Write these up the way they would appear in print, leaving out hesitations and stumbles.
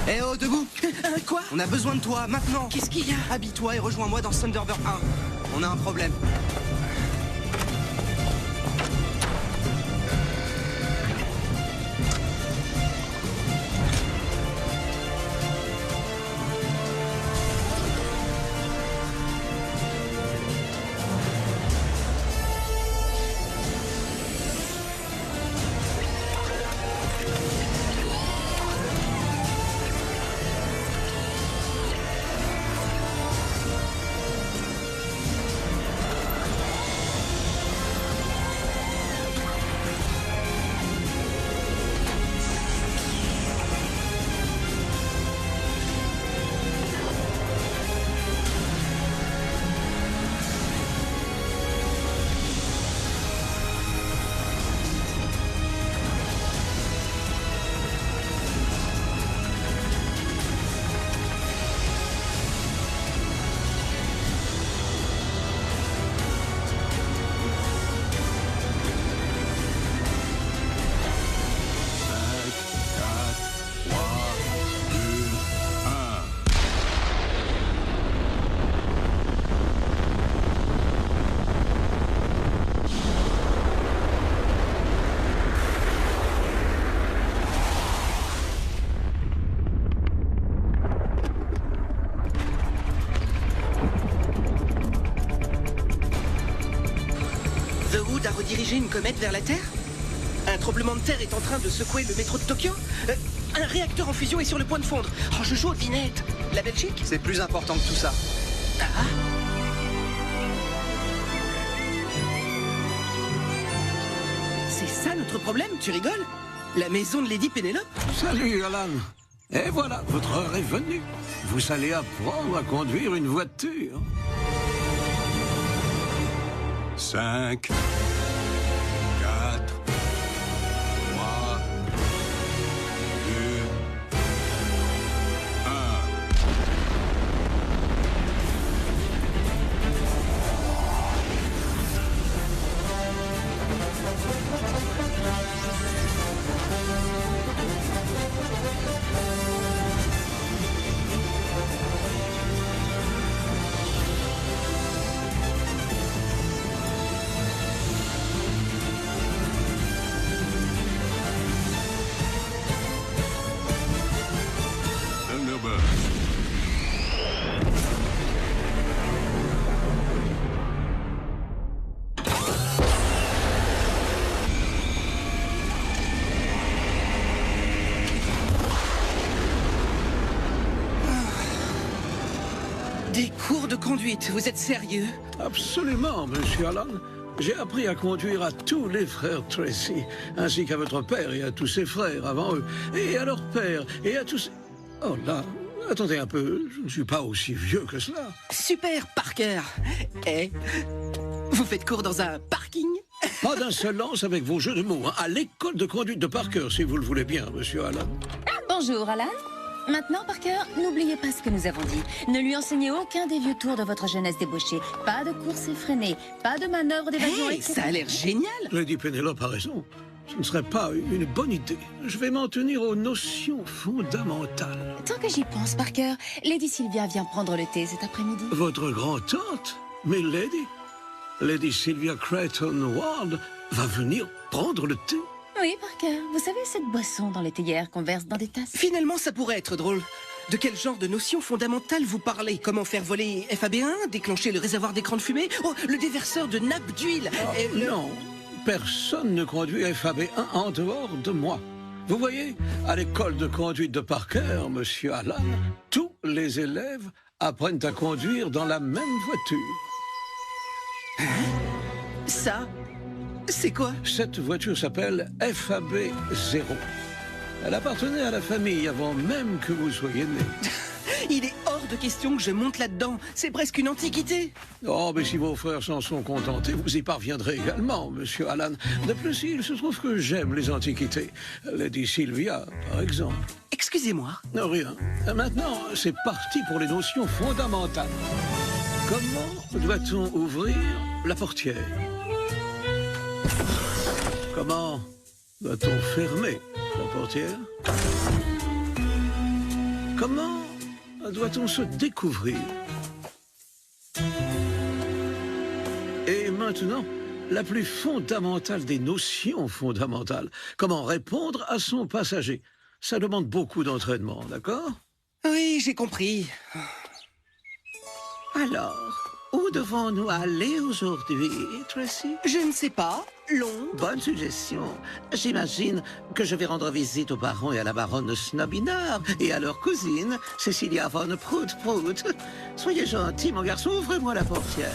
Eh oh, debout! Quoi? On a besoin de toi, maintenant! Qu'est-ce qu'il y a? Habille-toi et rejoins-moi dans Thunderbird 1. On a un problème. The Hood a redirigé une comète vers la Terre? Un tremblement de terre est en train de secouer le métro de Tokyo? Un réacteur en fusion est sur le point de fondre. Oh, je joue aux devinettes. La Belgique? C'est plus important que tout ça. Ah. C'est ça notre problème, tu rigoles? La maison de Lady Pénélope? Salut, Alan. Et voilà, votre heure est venue. Vous allez apprendre à conduire une voiture. 5, 4, 3, 2, 1. Des cours de conduite, vous êtes sérieux? Absolument, monsieur Alan. J'ai appris à conduire à tous les frères Tracy, ainsi qu'à votre père et à tous ses frères avant eux, et à leur père, et à tous... Oh là, attendez un peu, je ne suis pas aussi vieux que cela. Super, Parker. Eh, vous faites cours dans un parking? Pas d'insolence avec vos jeux de mots, hein. À l'école de conduite de Parker, si vous le voulez bien, monsieur Alan. Bonjour, Alan. Maintenant, Parker, n'oubliez pas ce que nous avons dit. Ne lui enseignez aucun des vieux tours de votre jeunesse débauchée. Pas de course effrénée, pas de manœuvre d'évasion. Hey, ça a l'air génial. Lady Pénélope a raison. Ce ne serait pas une bonne idée. Je vais m'en tenir aux notions fondamentales. Tant que j'y pense, Parker, Lady Sylvia vient prendre le thé cet après-midi. Votre grand-tante, Milady, Lady Sylvia Creighton Ward, va venir prendre le thé. Oui, Parker, vous savez cette boisson dans les théières qu'on verse dans des tasses? Finalement, ça pourrait être drôle. De quel genre de notions fondamentales vous parlez? Comment faire voler FAB1? Déclencher le réservoir d'écran de fumée? Oh, le déverseur de nappe d'huile? Non, personne ne conduit FAB1 en dehors de moi. Vous voyez, à l'école de conduite de Parker, monsieur Alan, tous les élèves apprennent à conduire dans la même voiture. Ça, c'est quoi? Cette voiture s'appelle FAB0. Elle appartenait à la famille avant même que vous soyez né. Il est hors de question que je monte là-dedans. C'est presque une antiquité. Oh, mais si vos frères s'en sont contentés, vous y parviendrez également, monsieur Alan. De plus, il se trouve que j'aime les antiquités. Lady Sylvia, par exemple. Excusez-moi. Rien. Maintenant, c'est parti pour les notions fondamentales. Comment doit-on ouvrir la portière? Comment doit-on fermer la portière? Comment doit-on se découvrir? Et maintenant, la plus fondamentale des notions fondamentales. Comment répondre à son passager. Ça demande beaucoup d'entraînement, d'accord? Oui, j'ai compris. Alors, où devons-nous aller aujourd'hui, Tracy? Je ne sais pas. Londres. Bonne suggestion. J'imagine que je vais rendre visite au baron et à la baronne Snobinard et à leur cousine, Cecilia von Prout-Prout. Soyez gentil, mon garçon, ouvrez-moi la portière.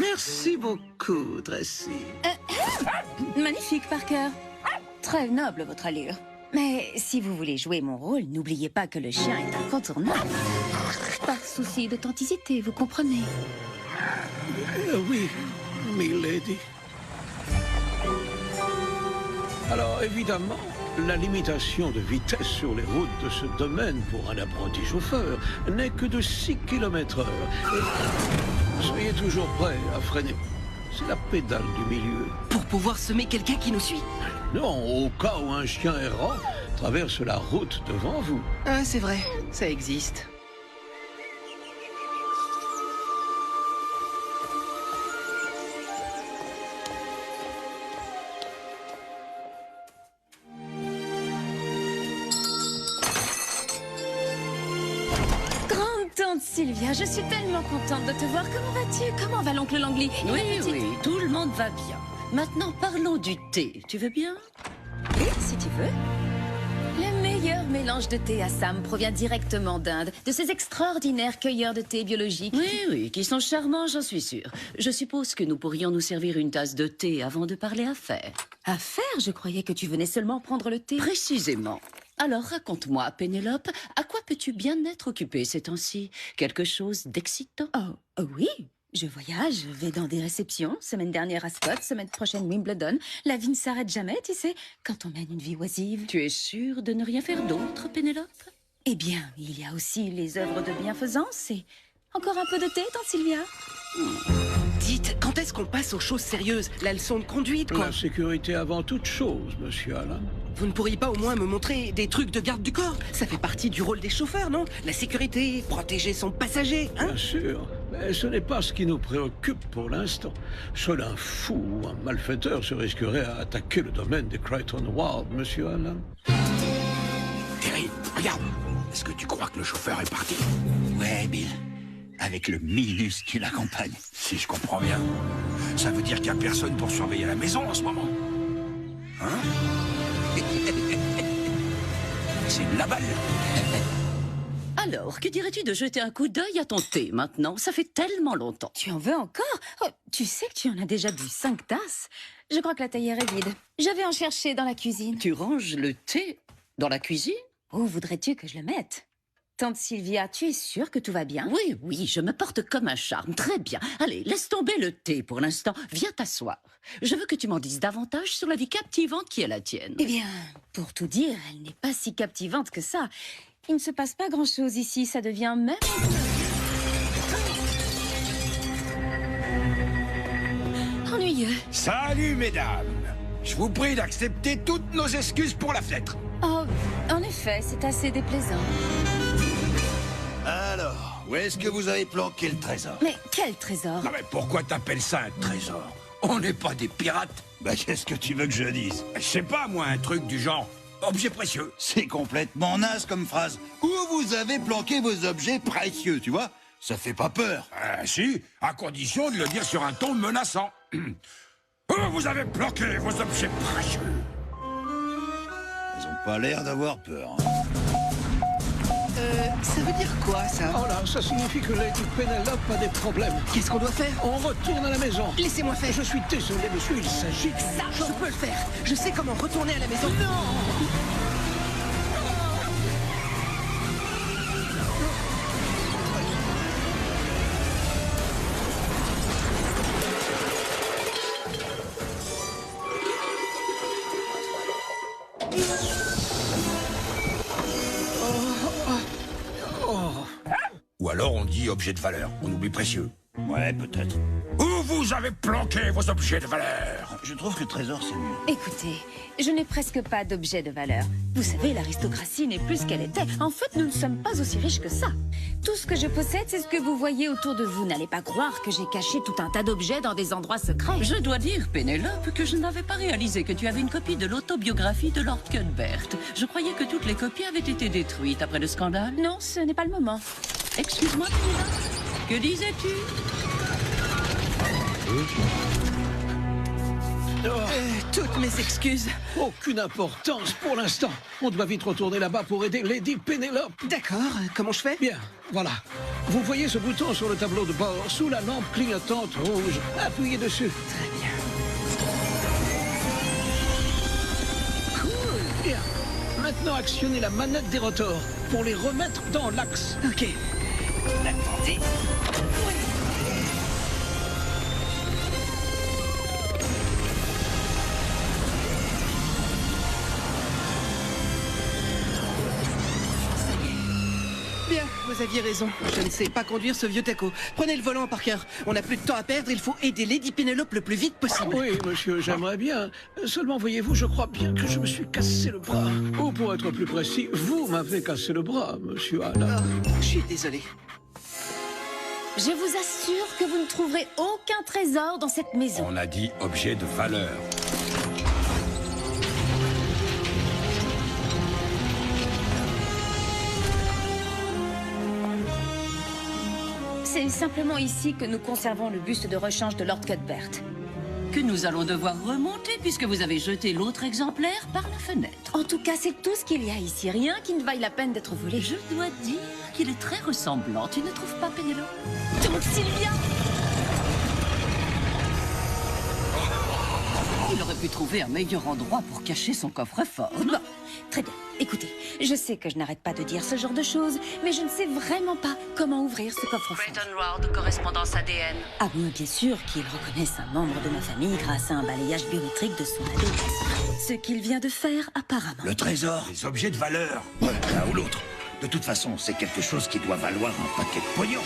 Merci beaucoup, Tracy. Magnifique, Parker. Très noble, votre allure. Mais si vous voulez jouer mon rôle, n'oubliez pas que le chien est incontournable. Par souci d'authenticité, vous comprenez? Oui, milady. Alors, évidemment, la limitation de vitesse sur les routes de ce domaine pour un apprenti chauffeur n'est que de 6 km/h. Et soyez toujours prêts à freiner. C'est la pédale du milieu. Pour pouvoir semer quelqu'un qui nous suit. Non, au cas où un chien errant traverse la route devant vous. Ah, c'est vrai, ça existe. Grande-tante Sylvia, je suis tellement contente de te voir. Comment vas-tu? Comment va l'oncle Langley? Et la Oui, petite- oui, tout le monde va bien. Maintenant, parlons du thé. Tu veux bien? Oui, si tu veux. Le meilleur mélange de thé Assam provient directement d'Inde, de ces extraordinaires cueilleurs de thé biologiques. Oui, oui, qui sont charmants, j'en suis sûre. Je suppose que nous pourrions nous servir une tasse de thé avant de parler affaires. Affaire, je croyais que tu venais seulement prendre le thé. Précisément. Alors raconte-moi, Pénélope, à quoi peux-tu bien être occupée ces temps-ci? Quelque chose d'excitant? Oh oui, je voyage, je vais dans des réceptions. Semaine dernière à Scott, semaine prochaine Wimbledon. La vie ne s'arrête jamais, tu sais, quand on mène une vie oisive. Tu es sûre de ne rien faire d'autre, Pénélope? Eh bien, il y a aussi les œuvres de bienfaisance et encore un peu de thé, tante Sylvia. Dites, quand est-ce qu'on passe aux choses sérieuses? La leçon de conduite, quoi. La sécurité avant toute chose, monsieur Allen. Vous ne pourriez pas au moins me montrer des trucs de garde du corps? Ça fait partie du rôle des chauffeurs, non? La sécurité, protéger son passager, hein? Bien sûr, mais ce n'est pas ce qui nous préoccupe pour l'instant. Seul un fou ou un malfaiteur se risquerait à attaquer le domaine des Crichton Ward, monsieur Allen. Terry, regarde. Est-ce que tu crois que le chauffeur est parti? Ouais, Bill. Avec le Minus qui l'accompagne. Si je comprends bien. Ça veut dire qu'il n'y a personne pour surveiller la maison en ce moment. Hein? C'est la balle. Alors, que dirais-tu de jeter un coup d'œil à ton thé maintenant? Ça fait tellement longtemps. Tu en veux encore? Oh, tu sais que tu en as déjà bu 5 tasses. Je crois que la théière est vide. Je vais en chercher dans la cuisine. Tu ranges le thé dans la cuisine? Où voudrais-tu que je le mette? Tante Sylvia, tu es sûre que tout va bien? Oui, oui, je me porte comme un charme. Très bien. Allez, laisse tomber le thé pour l'instant. Viens t'asseoir. Je veux que tu m'en dises davantage sur la vie captivante qui est la tienne. Eh bien, pour tout dire, elle n'est pas si captivante que ça. Il ne se passe pas grand-chose ici, ça devient même... ennuyeux. Salut, mesdames. Je vous prie d'accepter toutes nos excuses pour la fenêtre. Oh, en effet, c'est assez déplaisant. Alors, où est-ce que vous avez planqué le trésor? Mais quel trésor? Non mais pourquoi t'appelles ça un trésor? On n'est pas des pirates. Bah, qu'est-ce que tu veux que je dise? Je sais pas, moi, un truc du genre objet précieux. C'est complètement naze comme phrase. Où vous avez planqué vos objets précieux, tu vois? Ça fait pas peur. Ah si, à condition de le dire sur un ton menaçant. Où vous avez planqué vos objets précieux? Ils ont pas l'air d'avoir peur. Hein. Ça veut dire quoi, ça? Oh là, ça signifie que Lady Penelope a des problèmes. Qu'est-ce qu'on doit faire? On retourne à la maison. Laissez-moi faire. Je suis désolé, monsieur, il s'agit... Ça, je peux le faire. Je sais comment retourner à la maison. Non! Ou alors on dit objet de valeur, on oublie précieux. Ouais, peut-être. Où vous avez planqué vos objets de valeur? je trouve que le trésor, c'est mieux. Écoutez, je n'ai presque pas d'objet de valeur. Vous savez, l'aristocratie n'est plus ce qu'elle était. En fait, nous ne sommes pas aussi riches que ça. Tout ce que je possède, c'est ce que vous voyez autour de vous. N'allez pas croire que j'ai caché tout un tas d'objets dans des endroits secrets. Je dois dire, Pénélope, que je n'avais pas réalisé que tu avais une copie de l'autobiographie de Lord Cuthbert. Je croyais que toutes les copies avaient été détruites après le scandale. Non, ce n'est pas le moment. Excuse-moi, Pénélope. Que disais-tu? Toutes mes excuses. Aucune importance pour l'instant. On doit vite retourner là-bas pour aider Lady Pénélope. D'accord, comment je fais? Bien, voilà. Vous voyez ce bouton sur le tableau de bord, sous la lampe clignotante rouge. Appuyez dessus. Très bien. Bien. Maintenant, actionnez la manette des rotors pour les remettre dans l'axe. Ok. Attendez. Bien, vous aviez raison. Je ne sais pas conduire ce vieux taco. Prenez le volant, Parker. On n'a plus de temps à perdre, il faut aider Lady Pénélope le plus vite possible. Oui, monsieur, j'aimerais bien. Seulement, voyez-vous, je crois bien que je me suis cassé le bras. Ou pour être plus précis, vous m'avez cassé le bras, monsieur Alan. Je suis désolé. Je vous assure que vous ne trouverez aucun trésor dans cette maison. On a dit objet de valeur. C'est simplement ici que nous conservons le buste de rechange de Lord Cuthbert. Que nous allons devoir remonter puisque vous avez jeté l'autre exemplaire par la fenêtre. En tout cas, c'est tout ce qu'il y a ici. Rien qui ne vaille la peine d'être volé. Je dois dire qu'il est très ressemblant. Tu ne trouves pas, Pénélope? Donc, Sylvia! Il aurait pu trouver un meilleur endroit pour cacher son coffre-fort. Bon, très bien. Écoutez, je sais que je n'arrête pas de dire ce genre de choses, mais je ne sais vraiment pas comment ouvrir ce coffre-fort. Creighton Ward, correspondance ADN. Ah bon, bien sûr qu'il reconnaisse un membre de ma famille grâce à un balayage biométrique de son ADN. Ce qu'il vient de faire, apparemment. Le trésor. Les objets de valeur. Ouais, l'un ou l'autre. De toute façon, c'est quelque chose qui doit valoir un paquet de pognon.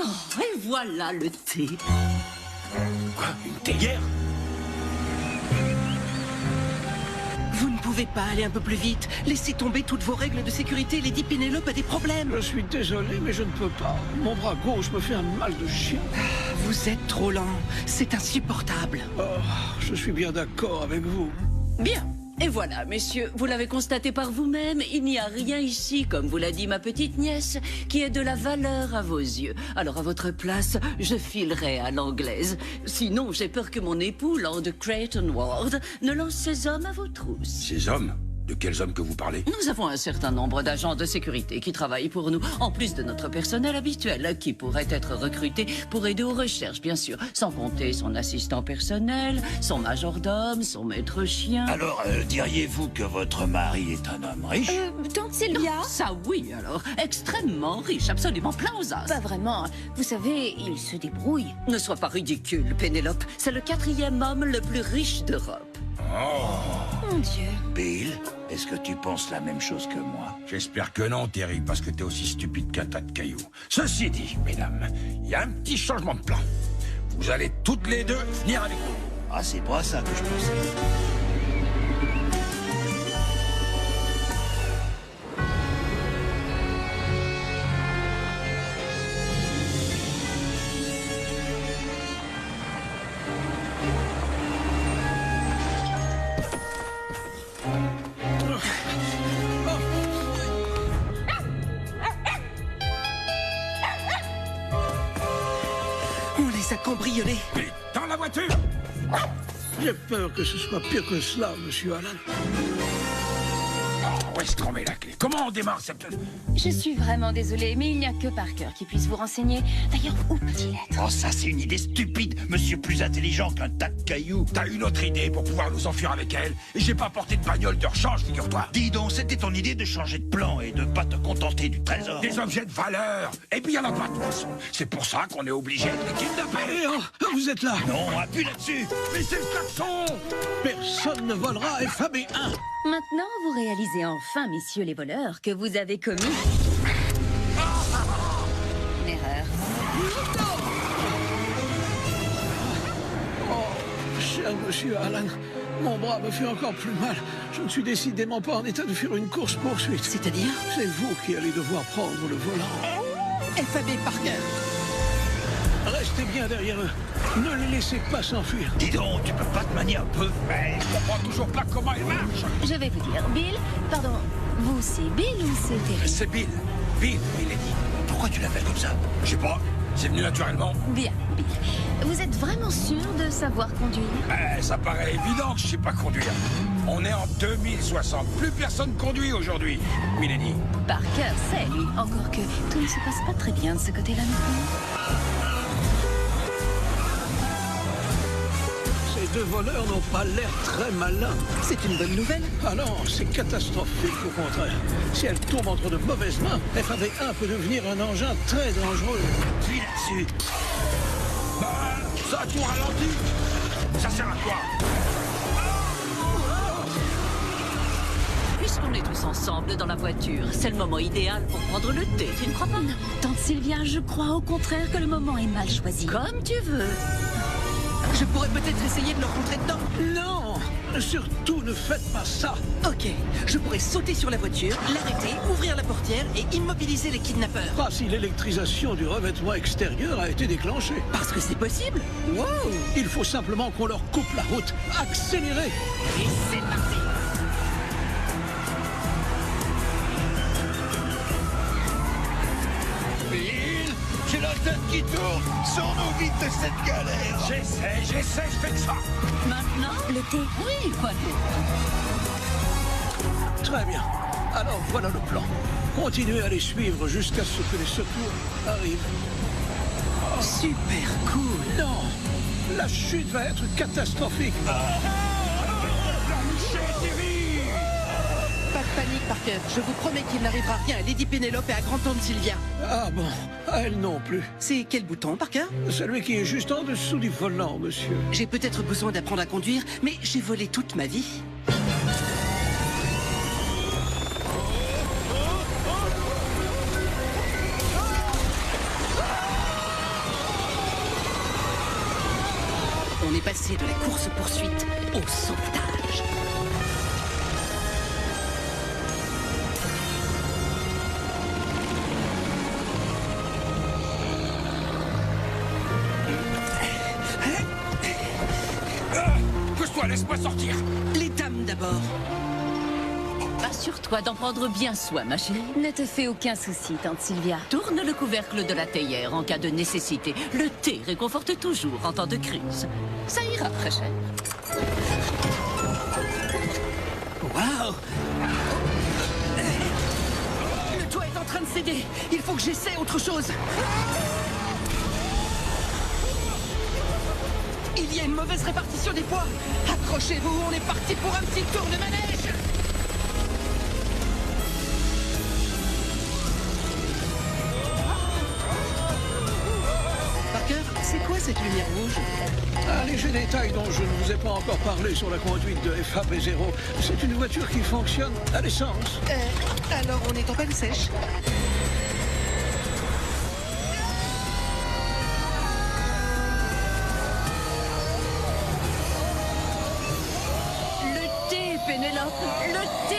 Oh, et voilà le thé. Quoi? Une théière? Vous ne pouvez pas aller un peu plus vite. Laissez tomber toutes vos règles de sécurité. Lady Pénélope a des problèmes. Je suis désolé, mais je ne peux pas. Mon bras gauche me fait un mal de chien. Vous êtes trop lent. C'est insupportable. Oh, je suis bien d'accord avec vous. Bien. Et voilà, messieurs, vous l'avez constaté par vous-même, il n'y a rien ici, comme vous l'a dit ma petite nièce, qui ait de la valeur à vos yeux. Alors à votre place, je filerai à l'anglaise. Sinon, j'ai peur que mon époux, Lord Creighton Ward, ne lance ses hommes à vos trousses. Ces hommes? De quels hommes que vous parlez? Nous avons un certain nombre d'agents de sécurité qui travaillent pour nous, en plus de notre personnel habituel, qui pourrait être recruté pour aider aux recherches, bien sûr, sans compter son assistant personnel, son majordome, son maître chien. Alors, diriez-vous que votre mari est un homme riche? Tante Sylvia? Ça oui, alors, extrêmement riche, absolument plein aux as. Pas vraiment. Vous savez, il se débrouille. Ne sois pas ridicule, Pénélope. C'est le 4e homme le plus riche d'Europe. Mon Dieu. Bill, est-ce que tu penses la même chose que moi? J'espère que non, Terry, parce que t'es aussi stupide qu'un tas de cailloux. Ceci dit, mesdames, il y a un petit changement de plan. Vous allez toutes les deux venir avec nous. Ah, c'est pas ça que je pensais. On les a cambriolés. Vite, dans la voiture! J'ai peur que ce soit pire que cela, monsieur Alan. Où est-ce qu'on met la clé? Comment on démarre cette... Je suis vraiment désolée, mais il n'y a que Parker qui puisse vous renseigner. D'ailleurs, où peut-il être? Oh, ça, c'est une idée stupide. Monsieur plus intelligent qu'un tas de cailloux. T'as une autre idée pour pouvoir nous enfuir avec elle? Et j'ai pas apporté de bagnole de rechange, figure-toi. Dis donc, c'était ton idée de changer de plan et de pas te contenter du trésor. Des objets de valeur. Et puis il y en a pas de toute façon. C'est pour ça qu'on est obligé de les kidnapper. Et oh, vous êtes là. Non, appuie là-dessus. Mais c'est le klaxon! Personne ne volera FAB1. Maintenant, vous réalisez enfin, messieurs les voleurs, que vous avez commis une erreur. Oh, monsieur Alan. Mon bras me fait encore plus mal. Je ne suis décidément pas en état de faire une course-poursuite. C'est-à-dire? C'est vous qui allez devoir prendre le volant. FAB Parker. Restez bien derrière eux. Ne les laissez pas s'enfuir. Dis donc, tu peux pas te manier un peu? Mais je comprends toujours pas comment il marche. Je vais vous dire, Bill, pardon, vous c'est Bill ou c'est Terry? C'est Bill. Bill, Milady. Pourquoi tu l'appelles comme ça? Je sais pas. C'est venu naturellement. Bien, Bill. Vous êtes vraiment sûr de savoir conduire? Ça paraît évident que je sais pas conduire. On est en 2060. Plus personne conduit aujourd'hui, Milady. Parker sait, lui. Encore que tout ne se passe pas très bien de ce côté-là non plus. Ces deux voleurs n'ont pas l'air très malins. C'est une bonne nouvelle. Ah non, c'est catastrophique au contraire. Si elle tombe entre de mauvaises mains, FAB1 peut devenir un engin très dangereux. Suis là-dessus. Bah, ça a tout ralenti. Ça sert à quoi? Puisqu'on est tous ensemble dans la voiture, c'est le moment idéal pour prendre le thé, tu ne crois pas? Non, tante Sylvia, je crois au contraire que le moment est mal choisi. Comme tu veux. Je pourrais peut-être essayer de leur rentrer dedans. Non! Surtout ne faites pas ça! Ok, je pourrais sauter sur la voiture, l'arrêter, ouvrir la portière et immobiliser les kidnappeurs. Pas si l'électrisation du revêtement extérieur a été déclenchée. Parce que c'est possible. Wow! Il faut simplement qu'on leur coupe la route. Accélérez! Et c'est parti. Bill, j'ai la tête qui tourne. Sors-nous vite de cette galère. J'essaie, je fais que ça. Maintenant, Le thé? oui, quoi d'autre? Très bien. Alors voilà le plan. Continuez à les suivre jusqu'à ce que les secours arrivent. Super cool. Non! La chute va être catastrophique. Pas de panique, Parker. Je vous promets qu'il n'arrivera rien à Lady Pénélope et à Grand-Tante Sylvia. Ah bon, à elle non plus. C'est quel bouton, Parker? Celui qui est juste en dessous du volant, monsieur. J'ai peut-être besoin d'apprendre à conduire, mais j'ai volé toute ma vie. On est passé de la course-poursuite au sauvetage. Pousse-toi, laisse-moi sortir. Les dames d'abord. Assure-toi d'en prendre bien soin, ma chérie. Ne te fais aucun souci, tante Sylvia. Tourne le couvercle de la théière en cas de nécessité. Le thé réconforte toujours en temps de crise. Ça ira, très cher. Waouh! Le toit est en train de céder. Il faut que j'essaie autre chose. Il y a une mauvaise répartition des poids. Accrochez-vous, on est parti pour un petit tour de manège. Parker, c'est quoi cette lumière rouge? Un léger détail dont je ne vous ai pas encore parlé sur la conduite de FAB0. C'est une voiture qui fonctionne à l'essence. Alors on est en panne sèche. Le thé, Pénélope, le thé.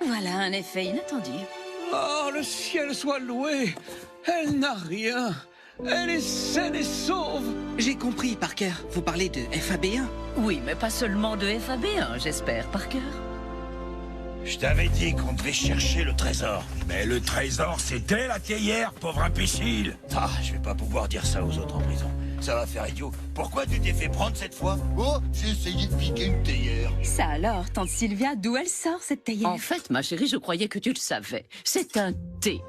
Voilà un effet inattendu. Oh, le ciel soit loué! Elle n'a rien. Elle est saine et sauve. J'ai compris, Parker. Vous parlez de FAB1. Oui, mais pas seulement de FAB1, j'espère, Parker. Je t'avais dit qu'on devait chercher le trésor. Mais le trésor, c'était la théière, pauvre imbécile. Ah, je vais pas pouvoir dire ça aux autres en prison. Ça va faire idiot. Pourquoi tu t'es fait prendre cette fois? Oh, j'ai essayé de piquer une théière. Ça alors, tante Sylvia, d'où elle sort cette théière? En fait, ma chérie, je croyais que tu le savais. C'est un thé.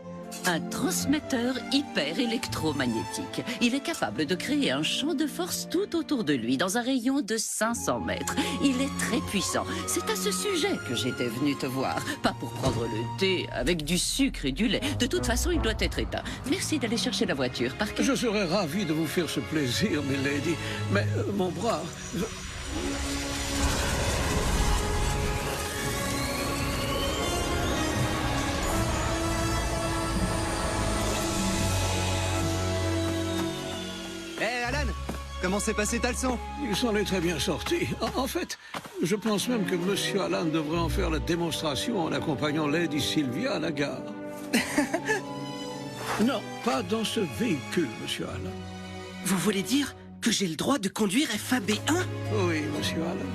Un transmetteur hyper-électromagnétique. Il est capable de créer un champ de force tout autour de lui, dans un rayon de 500 mètres. Il est très puissant. C'est à ce sujet que j'étais venu te voir. Pas pour prendre le thé avec du sucre et du lait. De toute façon, il doit être éteint. Merci d'aller chercher la voiture, Parker. Je serais ravi de vous faire ce plaisir, milady. Mais mon bras... Hé, Alan, comment s'est passé ta leçon? Il s'en est très bien sorti. En fait, je pense même que Monsieur Alan devrait en faire la démonstration en accompagnant Lady Sylvia à la gare. Non, pas dans ce véhicule, Monsieur Alan. Vous voulez dire que j'ai le droit de conduire FAB1? Oui, Monsieur Alan.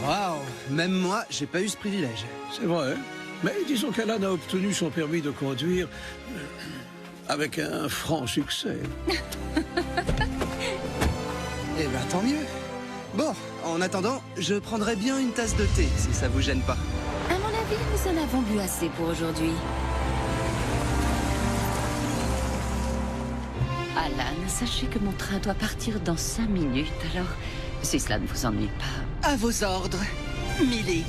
Waouh, même moi, j'ai pas eu ce privilège. C'est vrai. Mais disons qu'Alan a obtenu son permis de conduire avec un franc succès. Eh ben, tant mieux. Bon, en attendant, je prendrais bien une tasse de thé, si ça vous gêne pas. À mon avis, nous en avons bu assez pour aujourd'hui. Alan, sachez que mon train doit partir dans 5 minutes, alors si cela ne vous ennuie pas... À vos ordres, milady.